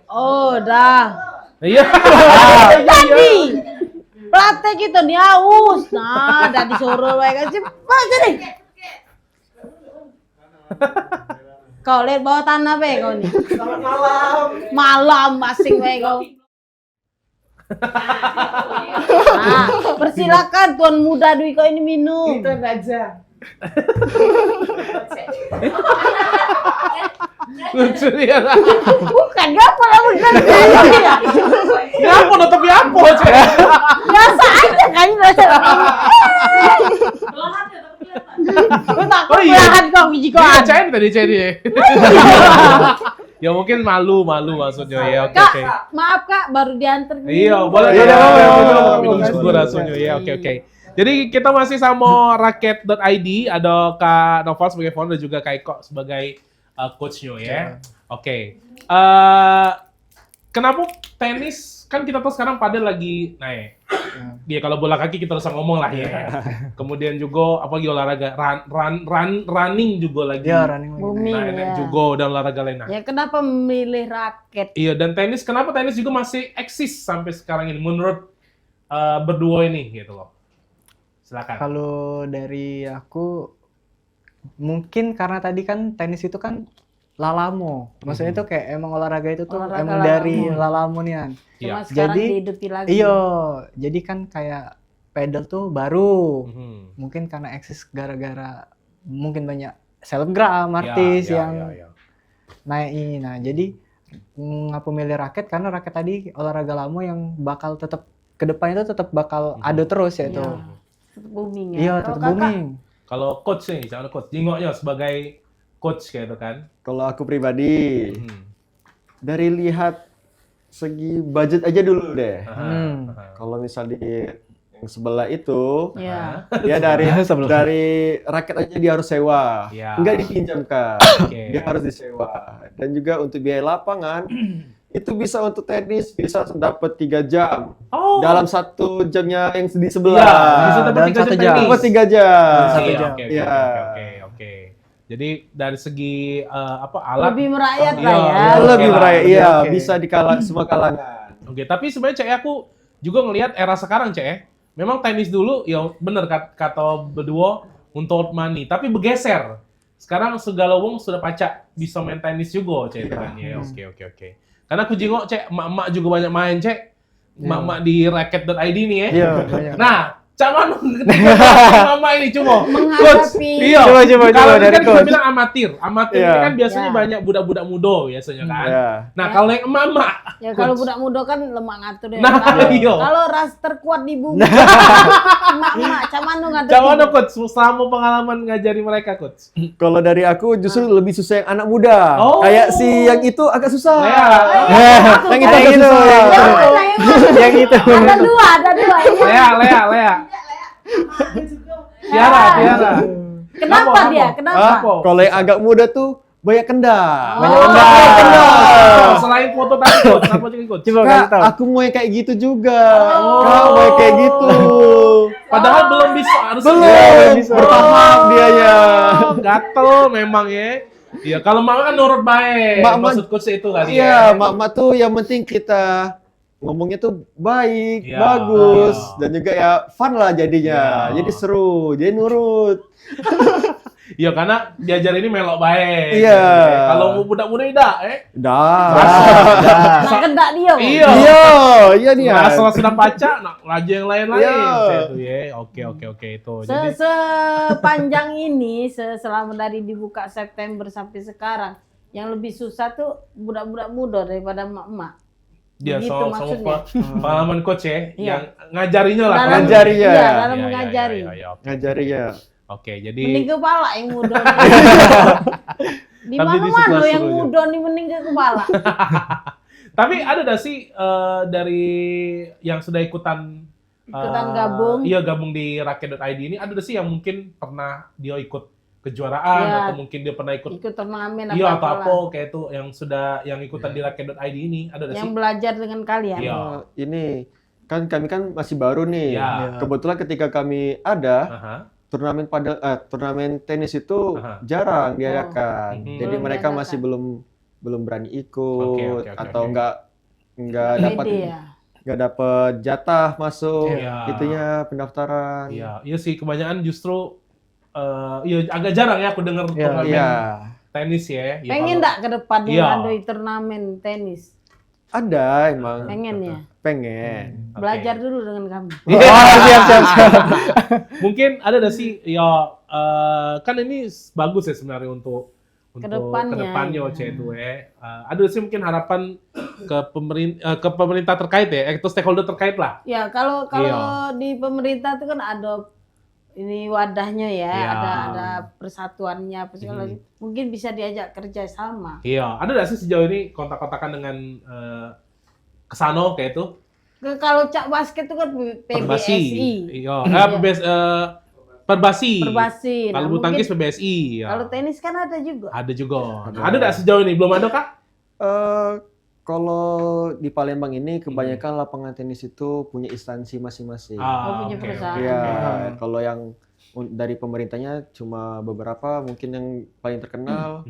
Oh, udah. Iya. Tadi! Praktek itu dia haus. Nah, udah disuruh mereka cepat sini. Kau lihat bawah tanah be kau nih. Selamat malam. Malam masing be kau. Nah, persilakan tuan muda Dwi kau ini minum. Itu aja. Lucu dia. Bukan ngapa lah bukan ya. Ngapa nutup apa, Cek? Biasa aja kan biasa. Gue takut Oh, iya. belahan kau biji kau. Iya, Cek tadi Cek dia. Ya mungkin malu maksudnya ya. Oke. Kak, maaf Kak, baru diantar. Iya, boleh. Iya, Minum juga rasanya. Ya, oke. Jadi kita masih sama raket.id, ada Kak Noval sebagai founder dan juga Kak Eko sebagai coachnya ya. Oke. Kenapa tenis? Kan kita tuh sekarang padel lagi naik. Dia kalau bola kaki kita usah ngomong lah ya. Kemudian juga apalagi olahraga running juga lagi. Ya, running lagi. Booming Naik ya. juga dan olahraga lain. Nah, Ya kenapa memilih raket? iya, dan tenis, kenapa tenis juga masih eksis sampai sekarang ini menurut berdua ini gitu loh. Silakan. Kalau dari aku mungkin karena tadi kan tenis itu kan lalamo. Maksudnya itu kayak emang olahraga itu tuh Olahraga emang dari lalamo. lalamunian. Cuma Iya. sekarang Jadi, dihidupi lagi. Iya, jadi kan kayak pedal tuh baru. Mhm. Mungkin karena eksis gara-gara mungkin banyak selebgram, Ya, artis ya, yang ya. naikin. Nah, jadi ngapa milih raket karena raket tadi olahraga lama yang bakal tetap kedepannya itu tetap bakal ada terus ya itu. Iya. Tetap booming ya. Iya, Kalau tetap kakak, booming. Kalau coach nih, jangan coach. Jingoknya sebagai coach kayak itu kan. Kalau aku pribadi, Mhm. dari lihat segi budget aja dulu deh. Hmm. Kalau misal di yang sebelah itu, Iya. dia dari Sebelah. dari raket aja dia harus sewa, Ya. enggak dipinjamkan, Oke. dia harus disewa. Dan juga untuk biaya lapangan itu bisa untuk tenis bisa dapat 3 jam Oh. dalam 1 jamnya yang di Iya, sebelah. bisa dapat dan 3 jam 1 jam. tenis. Dapat 3 jam. Satu Iya, jam. oke, Iya. oke. Jadi dari segi alat Lebih merakyat Iya, lah ya. iya. Lebih Oke lah, meraih, lebih iya, oke. bisa di semua kalangan. Oke, tapi sebenarnya Cek aku juga ngelihat era sekarang Cek. Memang tenis dulu ya bener kata berdua untuk money, tapi bergeser sekarang segala wong sudah pacak bisa main tenis juga, Cek, itu kan ya. Oke. Karena aku jengok, Cek, emak-emak juga banyak main, Cek. Emak-emak di racket.id nih ya. Iya, banyak. Nah, Cak Manu ketika mama ini coba coach, Menghadapi iya. Coba Kalau ini dari kan kita coach. bilang amatir ini Iya. kan biasanya Ya. banyak budak-budak muda biasanya kan. Iya. Nah kalau yang emak-emak, ya kalau budak muda kan lemak ngatur ya. Nah, Kalau- iya. Kalau ras terkuat di bumi. Emak-emak, Cak Manu ngatur. Cak Manu coach, selama pengalaman ngajari mereka coach. Kalau dari aku justru lebih susah yang anak muda. Oh. Kayak si yang itu agak susah. Lea. Yang itu agak susah. Yang mana, yang mana? Yang itu. Ada dua. Yang mana? Lea. Tiara. Kenapa dia? Kenapa? Apa? Kalau yang agak muda tuh banyak kendal. Banyak kendal. Selain foto tadi coach, apa lagi coach? Coba Kak, kasih tahu. aku mau yang kayak gitu juga. Oh. Kak, mau yang kayak gitu. Padahal belum bisa harus Belum. bisa. Bertahap dia ya. Gatel memang ya. Iya, kalau mama kan nurut baik. Mak- Maksud coach itu kali Iya, ya. mak-mak tuh yang penting kita ngomongnya tuh baik, Iya, bagus, iya. dan juga ya fun lah jadinya. Iya. Jadi seru, jadi nurut. Iya, karena diajar ini melok baik. Iya. Kalau mau budak-budak tidak, Dah. Nak kendak dia. Iya. Iya dia. Nah, setelah sudah pacak, nah, laju yang lain-lain. Iya. Saya tuh ya. Oke itu. Jadi Sepanjang ini, selama dari dibuka September sampai sekarang, yang lebih susah tuh budak-budak muda daripada emak-emak. dia Begitu sama maksudnya. pengalaman coach ya, Iya. yang ngajarinya lah. Dalam- kan? Ngajarinya. Iya, dalam Iya, mengajari. iya. Ngajari ya. Oke, jadi Mending kepala yang muda. Di Tapi di mana-mana sebelah yang seluruhnya. muda nih mending ke kepala. tapi ada nggak sih dari yang sudah ikutan Ikutan gabung. Iya, gabung di raket.id ini ada nggak sih yang mungkin pernah dia ikut kejuaraan Iya. atau mungkin dia pernah ikut Ikut turnamen iya atau apa-apa apa lah. kayak itu yang sudah yang ikutan di raket.id ini ada nggak Yang sih? belajar dengan kalian. Iya. Ini kan kami kan masih baru nih. Iya. Kebetulan ketika kami ada Aha. turnamen tenis itu Aha. jarang diadakan. Oh. Jadi Belum mereka diadakan. masih belum berani ikut Oke, atau oke. nggak dapat Pede ya. nggak dapat jatah masuk Iya. itunya pendaftaran. Iya sih kebanyakan justru iya agak jarang ya aku dengar Iya. turnamen Iya. tenis ya. Ya, Pengen kalau- enggak ke depan Iya. ngandui turnamen tenis? Ada emang. Pengen ya. Pengen. Oke. Belajar dulu dengan kami. Iya. siap. Mungkin ada nggak sih ya kan ini bagus ya sebenarnya untuk Kedepannya, kedepannya ya. itu ada nggak sih mungkin harapan ke pemerintah terkait ya atau stakeholder terkait lah. Ya kalau Iya. di pemerintah itu kan ada ini wadahnya ya, Iya. ada persatuannya, apa segala macam. Mungkin bisa diajak kerja sama. Iya, ada nggak sih sejauh ini kontak-kontakan dengan kesano kayak itu? Kalau cak basket itu kan Perbasi. PBSI. Iya, Perbasi. Perbasi. Kalau Nah, bulu tangkis mungkin PBSI. Ya. kalau tenis kan ada juga. Ada juga. Ada. Ada nggak sejauh ini? Belum ada kak? Kalau di Palembang ini kebanyakan lapangan tenis itu punya instansi masing-masing. Oh, punya oke, perusahaan. oke, Iya, oke. kalau yang dari pemerintahnya cuma beberapa, mungkin yang paling terkenal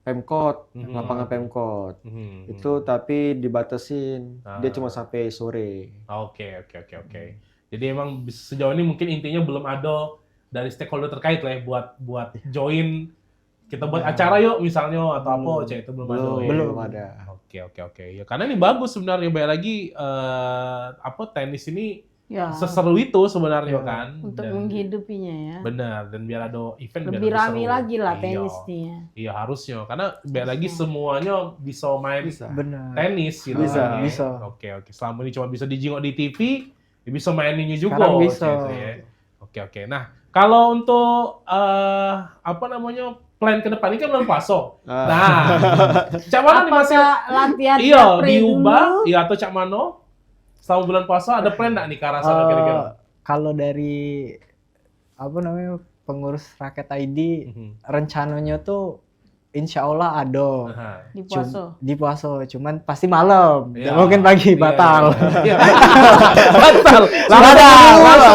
Pemkot, Mhm. lapangan Pemkot. Mhm. Itu tapi dibatasin, dia Ah. cuma sampai sore. Oke. Jadi emang sejauh ini mungkin intinya belum ada dari stakeholder terkait lah ya buat join kita buat acara yuk misalnya atau apa cek itu belum ada. ya? Belum ada. Oke. Ya karena ini bagus sebenarnya baik lagi tenis ini Ya. seseru itu sebenarnya Ya. kan. Untuk Dan- menghidupinya ya. Benar dan biar ada event Lebih biar rame seru. lagi lah Iya. tenis nih ya. Iya harusnya karena biar lagi Harusnya. semuanya bisa main Bisa. Benar. tenis gitu. Bisa, kan, ya. bisa. Oke. Selama ini cuma bisa dijenguk di TV, ya bisa maininnya juga. Sekarang bisa. gitu ya. Oke. Nah, kalau untuk plan ke depan ini kan bulan puasa. Ah. Nah, Cak Mano nih masih Apakah latihan iya pre diubah, dulu? iya atau Cak Mano selama bulan puasa ada plan nggak nih ke arah sana kira-kira? Kalau dari pengurus Raket ID rencananya tuh insya Allah ada. Aha. Di puasa. Di puasa, cuman pasti malam. Iya. Nggak mungkin pagi, Iya, batal. Iya. Batal.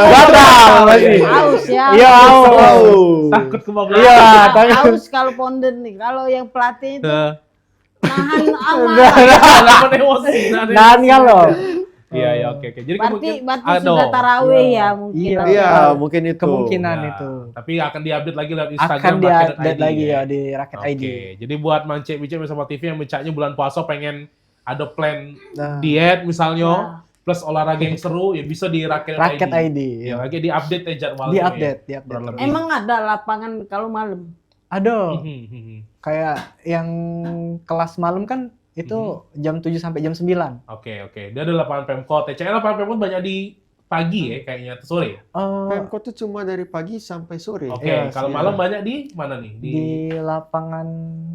Batal pasti. Aus ya. Iya, aus. Takut kebablasan. Iya, tapi Aus kalau ponden nih. Kalau yang pelatih itu Nah, nahan amarah. nahan emosi. nahan kan loh. Iya, oke. Jadi Berarti kemungkinan sudah tarawih ya mungkin. Iya. nanti. Iya, mungkin itu. Kemungkinan Ya. itu. Tapi akan diupdate lagi lewat Instagram Akan diupdate Raket.id lagi ya. ya di Raket ID. Oke, jadi buat Mancek Bicek bersama TV yang becaknya bulan puasa pengen ada plan Nah, diet misalnya, Nah. plus olahraga yang seru, ya bisa di Raket.id. Raket ID. Ya, lagi di-update ya jadwalnya. Di-update, ya. di-update. Kurang lebih. Emang ada lapangan kalau malam? Ada. Mhm. Kayak yang kelas malam kan itu jam 7 sampai jam 9. Oke. Dia ada lapangan Pemkot. TCL lapangan Pemkot banyak di pagi ya, kayaknya atau sore. Pemkot tuh cuma dari pagi sampai sore. Oke, Iya, kalau iya. malam banyak di mana nih? di lapangan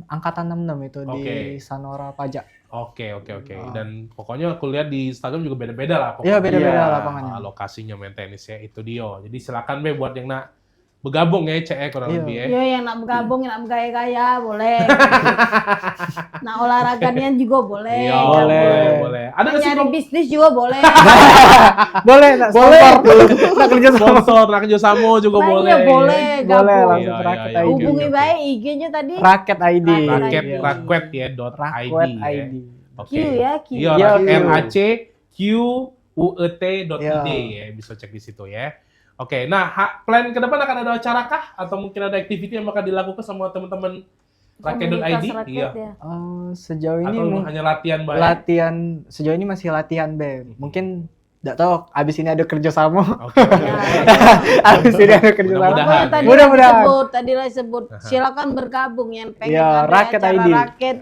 Angkatan 66 itu di Oke. Sanora Pajak. Oke. Ah. Dan pokoknya aku lihat di Instagram juga beda-beda lah pokoknya. Iya, beda-beda Iya. lapangannya. Lokasinya main tenis ya, itu dia. Jadi silakan Be buat yang nak bergabung ya, Cek kurang Iya. lebih ya. Yo yang nak bergabung, yang nak bergaya-gaya boleh. Nak olahraganya juga boleh. Iya, boleh. Ada nggak sih Nyari bisnis juga boleh. Boleh, nak sponsor. Nak kerja sama. sponsor, nak kerjasama juga Nah, boleh. iya, boleh. Boleh Gabung. langsung Iya, Raket iya, ID. oke, Hubungi oke. baik IG-nya tadi. Raket ID. Raket Iya. rakwet ya .id Raket ya. ID. Q ya, Q. Iya, Iya, Q. RACQUET.id Iya. ya, bisa cek di situ ya. Oke, nah plan ke depan akan ada acara kah atau mungkin ada activity yang bakal dilakukan sama teman-teman Raket.id? Komunitas raket Iya. ya. Sejauh ini Atau hanya latihan baik? latihan sejauh ini masih latihan Be. Mungkin nggak tahu abis ini ada kerjasama. Oke. Abis ini ada kerjasama. Mudah-mudahan. Pokoknya Mudah-mudahan. tadi lah sebut, silakan bergabung yang pengen Iya, ada Raket acara ID. raket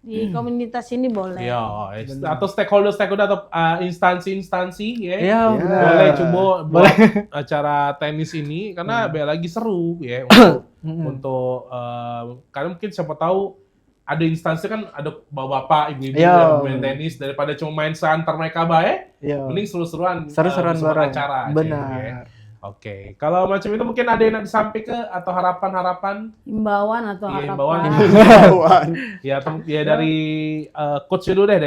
di Ah, komunitas ini boleh. Iya, atau stakeholder atau instansi-instansi ya. Iya, Iya. benar. Boleh coba buat acara tenis ini karena biar lagi seru ya untuk karena mungkin siapa tahu ada instansi kan ada bapak-bapak, ibu-ibu Iya. yang main tenis daripada cuma main seantar mereka baik, Iya. mending seru-seruan Seru-seruan bersama bareng. acara. aja, Benar. ya. Oke, kalau macam itu mungkin ada yang nak disampaikan atau harapan-harapan Himbauan atau Iya, harapan. himbauan. Ya dari coach dulu deh,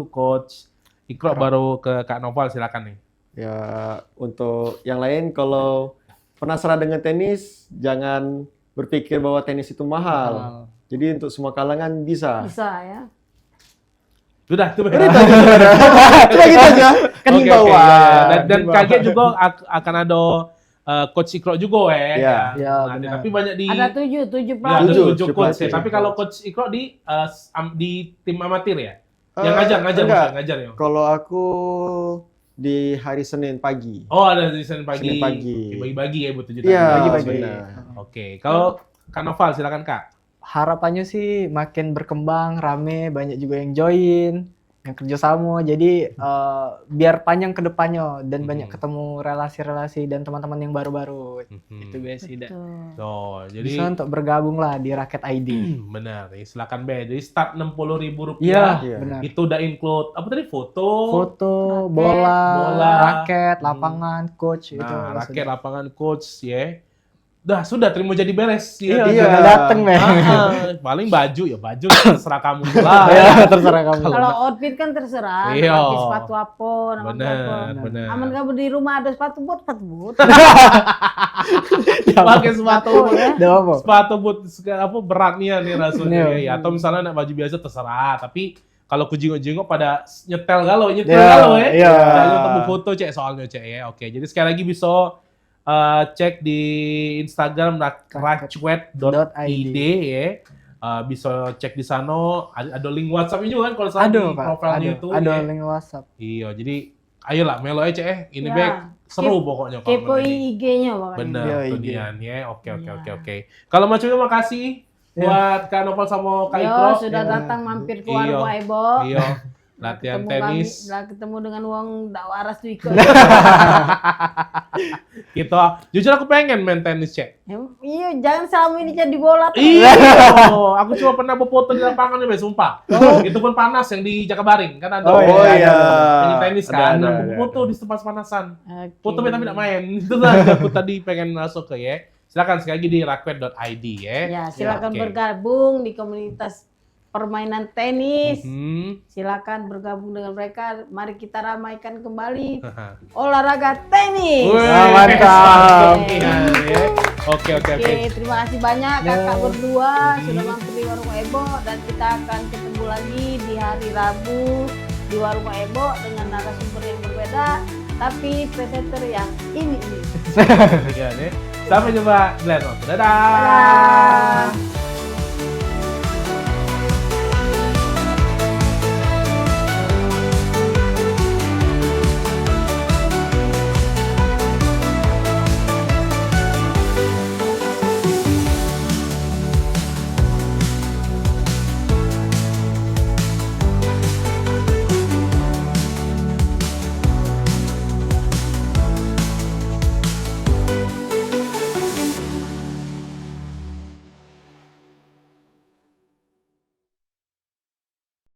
Coach Ikro baru ke Kak Noval, silakan nih. Ya, untuk yang lain kalau penasaran dengan tenis, jangan berpikir bahwa tenis itu mahal. Jadi untuk semua kalangan bisa. Bisa ya. Sudah, itu Cuma gitu aja. Kan Oke, himbauan. iya. Dan kaget juga akan ada Coach Ikro juga ya. Iya. Iya, Nah, benar. tapi banyak di Ada tujuh ya, ada pelatih. tujuh coach pelatih. ya. Tapi kalau Coach Ikro di tim amatir ya? Eh, Yang ngajar enggak. maksudnya, ngajar ya? Kalau aku di hari Senin pagi. Oh, ada di Senin pagi. Senin pagi. Bagi-bagi ya buat 7 Iya, Bagi-bagi. benar. Oke, kalau Kak Noval silakan Kak. Harapannya sih makin berkembang, rame, banyak juga yang join, yang kerjasama. Jadi biar panjang ke depannya dan banyak ketemu relasi-relasi dan teman-teman yang baru-baru. Itu biasa sih. Tuh. Oh, jadi Bisa untuk bergabung lah di Raket ID. benar. Ya, silakan Be. Jadi start Rp60.000. Iya, Iya. benar. Itu udah include apa tadi? Foto. Foto, Raket, bola, raket, lapangan, coach itu. Nah, udah raket, sudah. lapangan, coach ya. Sudah terima jadi beres. Iya, Iya. tinggal dateng, Be. Paling baju terserah kamu lah. Ya, terserah kamu. Kalau outfit kan terserah. Iya. Pakai sepatu apa, nama Benar, apa. benar. Aman kamu di rumah ada sepatu boot. Pakai sepatu ya. Udah apa? sepatu boot apa beratnya nih rasanya Iya. ya. Atau misalnya nak baju biasa terserah, tapi kalau ku jingok-jingok pada nyetel galau ya. Iya. Jangan untuk foto cek soalnya cek ya. Oke, jadi sekali lagi bisa cek di Instagram racwet.id ya. Bisa cek di sana, ada link WhatsApp juga kan kalau salah di Aduh, Pak. profilnya Aduh, itu. ada ya. link WhatsApp. Iya, jadi ayolah melo aja ini Ya. baik seru pokoknya kalau Kepo main ini. IG-nya pokoknya. Bener, Iya, itu IG. dia ya. Oke. Iya. Kalau macamnya makasih Iya. buat Kak Noval sama Kak Yo, Ikro. sudah Iya. datang mampir ke Iya. warung Ebo. Iya, latihan tenis. Ketemu dengan uang ndak waras tuh ikut. Gitu. Jujur aku pengen main tenis, Cek. Iya, jangan selama ini jadi bola. terus. Iya, aku cuma pernah berfoto di lapangan nih, sumpah. Itu pun panas yang di Jakabaring kan ada. Oh, iya. Main tenis kan, Ada, aku ada, foto di tempat panasan. Oke. Foto tapi tidak main. Itu lah aku tadi pengen masuk ke ya. Silakan sekali lagi di rakwet.id ya. Ya, silakan Oke. bergabung di komunitas permainan tenis. Mhm. Silakan bergabung dengan mereka. Mari kita ramaikan kembali olahraga tenis. Wih, mantap. Iya, ya. Oke. Oke, terima kasih banyak Ya. kakak berdua sudah mampir di warung Ebo dan kita akan ketemu lagi di hari Rabu di warung Ebo dengan narasumber yang berbeda tapi presenter yang ini. Iya, nih. Sampai jumpa di lain waktu. Dadah. Dadah.